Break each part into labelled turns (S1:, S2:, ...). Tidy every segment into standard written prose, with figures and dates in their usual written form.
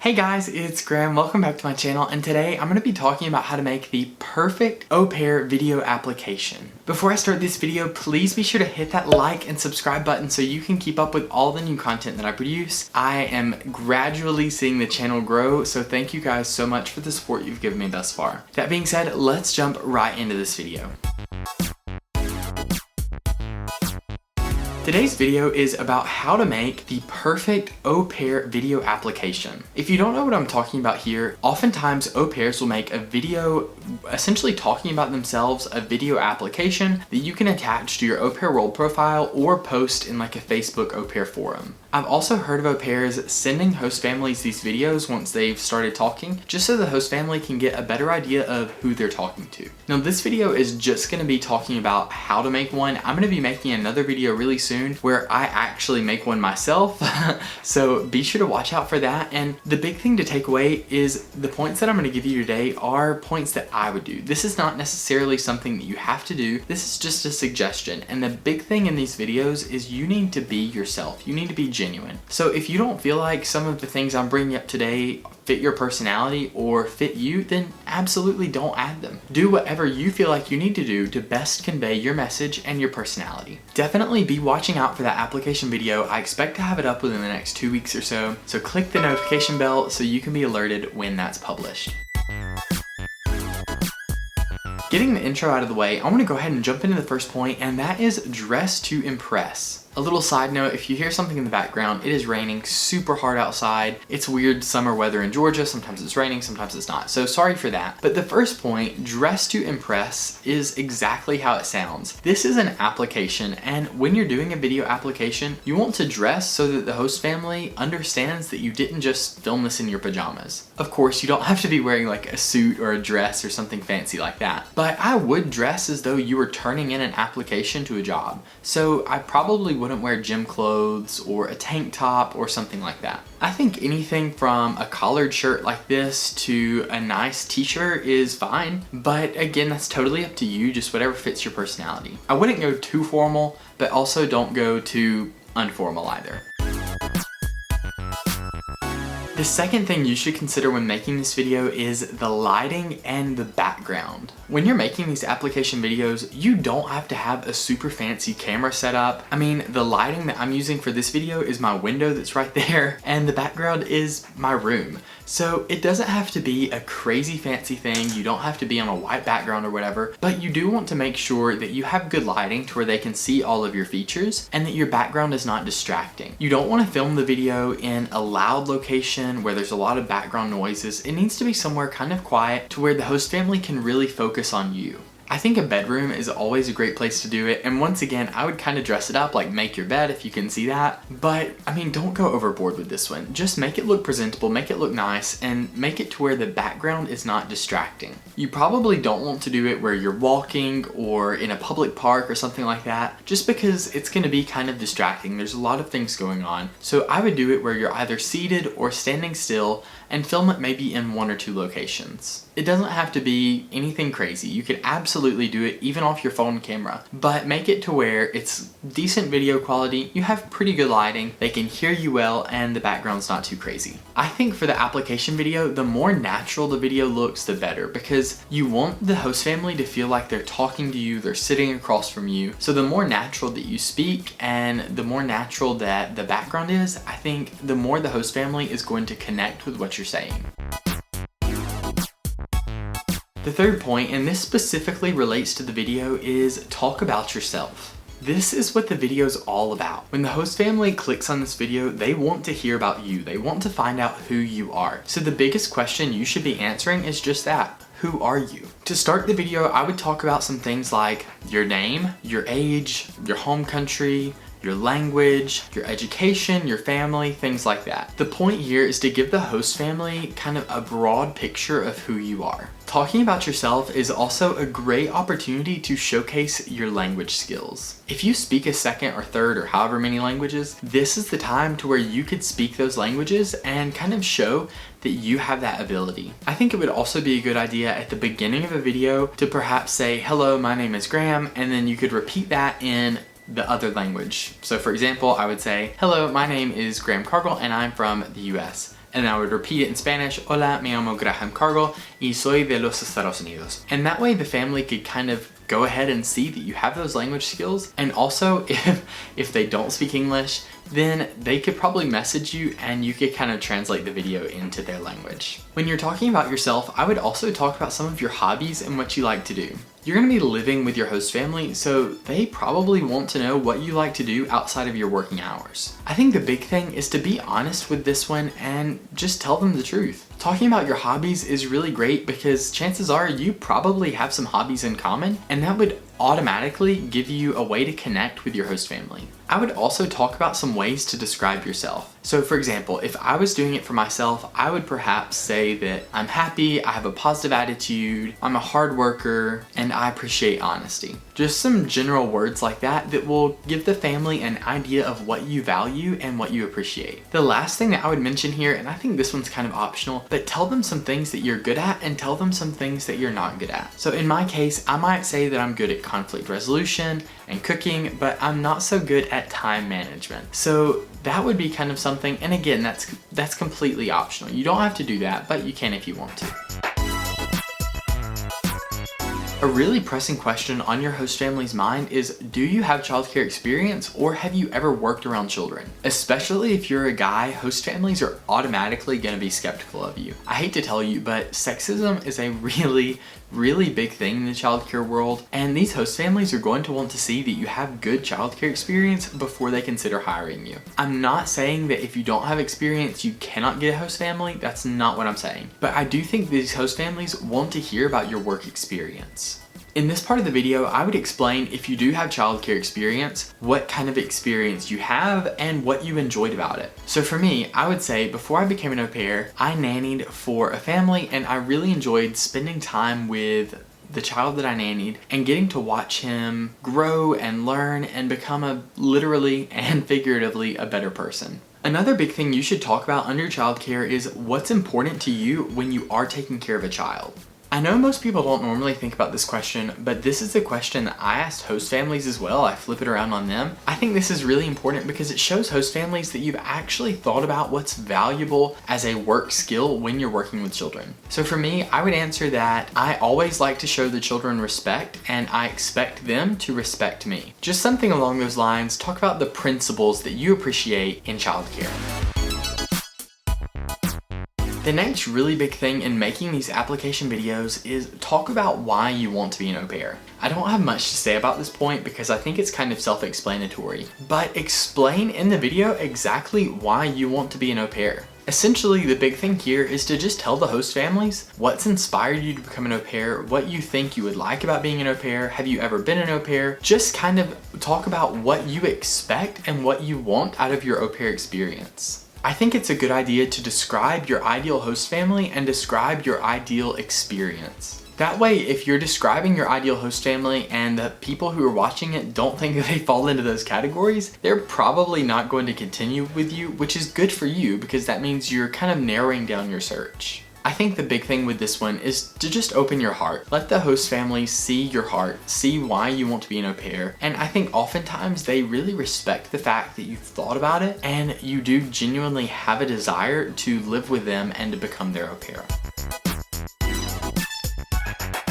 S1: Hey guys, it's Graham. Welcome back to my channel, and today I'm going to be talking about how to make the perfect au pair video application. Before I start this video, please be sure to hit that like and subscribe button so you can keep up with all the new content that I produce. I am gradually seeing the channel grow, so thank you guys so much for the support you've given me thus far. That being said, let's jump right into this video. Today's video is about how to make the perfect au pair video application. If you don't know what I'm talking about here, oftentimes au pairs will make a video essentially talking about themselves, a video application that you can attach to your au pair role profile or post in like a Facebook au pair forum. I've also heard of au pairs sending host families these videos once they've started talking, just so the host family can get a better idea of who they're talking to. Now this video is just going to be talking about how to make one. I'm going to be making another video really soon where I actually make one myself, so be sure to watch out for that. And the big thing to take away is the points that I'm going to give you today are points that I would do. This is not necessarily something that you have to do. This is just a suggestion. And the big thing in these videos is you need to be yourself. You need to be genuine. So if you don't feel like some of the things I'm bringing up today fit your personality or fit you, then absolutely don't add them. Do whatever you feel like you need to do to best convey your message and your personality. Definitely be watching out for that application video. I expect to have it up within the next 2 weeks or so, so click the notification bell so you can be alerted when that's published. Getting the intro out of the way, I want to go ahead and jump into the first point, and that is dress to impress. A little side note, if you hear something in the background, it is raining super hard outside. It's weird summer weather in Georgia. Sometimes it's raining, sometimes it's not. So sorry for that. But the first point, dress to impress, is exactly how it sounds. This is an application, and when you're doing a video application, you want to dress so that the host family understands that you didn't just film this in your pajamas. Of course, you don't have to be wearing like a suit or a dress or something fancy like that. But I would dress as though you were turning in an application to a job. So I probably wouldn't wear gym clothes or a tank top or something like that. I think anything from a collared shirt like this to a nice t-shirt is fine, but again, that's totally up to you, just whatever fits your personality. I wouldn't go too formal, but also don't go too unformal either. The second thing you should consider when making this video is the lighting and the background. When you're making these application videos, you don't have to have a super fancy camera setup. I mean, the lighting that I'm using for this video is my window that's right there, and the background is my room. So it doesn't have to be a crazy fancy thing. You don't have to be on a white background or whatever, but you do want to make sure that you have good lighting to where they can see all of your features and that your background is not distracting. You don't want to film the video in a loud location where there's a lot of background noises. It needs to be somewhere kind of quiet to where the host family can really focus on you. I think a bedroom is always a great place to do it, and once again, I would kind of dress it up, like make your bed if you can see that, but I mean, don't go overboard with this one. Just make it look presentable, make it look nice, and make it to where the background is not distracting. You probably don't want to do it where you're walking or in a public park or something like that, just because it's going to be kind of distracting. There's a lot of things going on, so I would do it where you're either seated or standing still and film it maybe in 1 or 2 locations. It doesn't have to be anything crazy. You could absolutely do it even off your phone camera, but make it to where it's decent video quality, you have pretty good lighting, they can hear you well, and the background's not too crazy. I think for the application video, the more natural the video looks, the better, because you want the host family to feel like they're talking to you, they're sitting across from you. So the more natural that you speak and the more natural that the background is, I think the more the host family is going to connect with what you're saying. The third point, and this specifically relates to the video, is talk about yourself. This is what the video is all about. When the host family clicks on this video, they want to hear about you. They want to find out who you are. So the biggest question you should be answering is just that. Who are you? To start the video, I would talk about some things like your name, your age, your home country, your language, your education, your family, things like that. The point here is to give the host family kind of a broad picture of who you are. Talking about yourself is also a great opportunity to showcase your language skills. If you speak a second or third or however many languages, this is the time to where you could speak those languages and kind of show that you have that ability. I think it would also be a good idea at the beginning of a video to perhaps say, "Hello, my name is Graham," and then you could repeat that in the other language. So for example, I would say, "Hello, my name is Graham Cargill and I'm from the US." And I would repeat it in Spanish, hola, me llamo Graham Cargill y soy de los Estados Unidos. And that way the family could kind of go ahead and see that you have those language skills. And also if they don't speak English, then they could probably message you and you could kind of translate the video into their language. When you're talking about yourself, I would also talk about some of your hobbies and what you like to do. You're gonna be living with your host family, so they probably want to know what you like to do outside of your working hours. I think the big thing is to be honest with this one and just tell them the truth. Talking about your hobbies is really great because chances are you probably have some hobbies in common, and that would automatically give you a way to connect with your host family. I would also talk about some ways to describe yourself. So for example, if I was doing it for myself, I would perhaps say that I'm happy, I have a positive attitude, I'm a hard worker, and I appreciate honesty. Just some general words like that that will give the family an idea of what you value and what you appreciate. The last thing that I would mention here, and I think this one's kind of optional, but tell them some things that you're good at and tell them some things that you're not good at. So in my case, I might say that I'm good at conflict resolution and cooking, but I'm not so good at time management. So that would be kind of something, and again, that's completely optional. You don't have to do that, but you can if you want to. A really pressing question on your host family's mind is, do you have childcare experience or have you ever worked around children? Especially if you're a guy, host families are automatically going to be skeptical of you. I hate to tell you, but sexism is a really big thing in the childcare world, and these host families are going to want to see that you have good childcare experience before they consider hiring you. I'm not saying that if you don't have experience you cannot get a host family. That's not what I'm saying. But I do think these host families want to hear about your work experience. In this part of the video, I would explain, if you do have childcare experience, what kind of experience you have and what you enjoyed about it. So for me, I would say before I became an au pair, I nannied for a family and I really enjoyed spending time with the child that I nannied and getting to watch him grow and learn and become literally and figuratively a better person. Another big thing you should talk about under childcare is what's important to you when you are taking care of a child. I know most people don't normally think about this question, but this is a question that I asked host families as well. I flip it around on them. I think this is really important because it shows host families that you've actually thought about what's valuable as a work skill when you're working with children. So for me, I would answer that I always like to show the children respect and I expect them to respect me. Just something along those lines. Talk about the principles that you appreciate in childcare. The next really big thing in making these application videos is talk about why you want to be an au pair. I don't have much to say about this point because I think it's kind of self-explanatory, but explain in the video exactly why you want to be an au pair. Essentially, the big thing here is to just tell the host families what's inspired you to become an au pair, what you think you would like about being an au pair, have you ever been an au pair? Just kind of talk about what you expect and what you want out of your au pair experience. I think it's a good idea to describe your ideal host family and describe your ideal experience. That way, if you're describing your ideal host family and the people who are watching it don't think that they fall into those categories, they're probably not going to continue with you, which is good for you because that means you're kind of narrowing down your search. I think the big thing with this one is to just open your heart. Let the host family see your heart, see why you want to be an au pair, and I think oftentimes they really respect the fact that you've thought about it and you do genuinely have a desire to live with them and to become their au pair.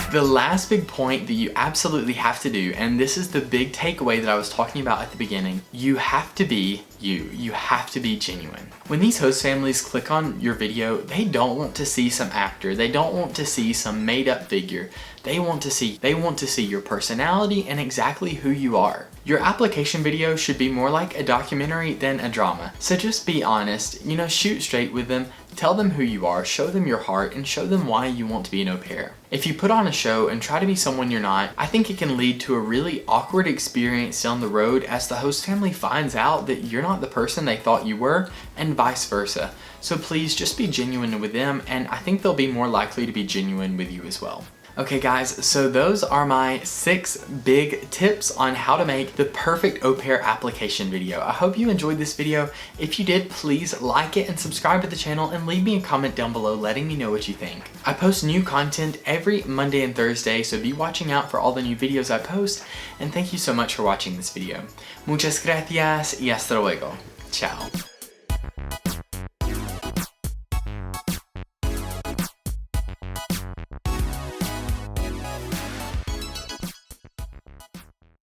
S1: The last big point that you absolutely have to do, and this is the big takeaway that I was talking about at the beginning, you have to be you. You have to be genuine. When these host families click on your video, they don't want to see some actor. They don't want to see some made up figure. They want to see your personality and exactly who you are. Your application video should be more like a documentary than a drama. So just be honest, shoot straight with them, tell them who you are, show them your heart, and show them why you want to be an au pair. If you put on a show and try to be someone you're not, I think it can lead to a really awkward experience down the road as the host family finds out that you're not the person they thought you were, and vice versa. So please just be genuine with them, and I think they'll be more likely to be genuine with you as well. Okay guys, so those are my 6 big tips on how to make the perfect au pair application video. I hope you enjoyed this video. If you did, please like it and subscribe to the channel and leave me a comment down below letting me know what you think. I post new content every Monday and Thursday, so be watching out for all the new videos I post, and thank you so much for watching this video. Muchas gracias y hasta luego. Ciao.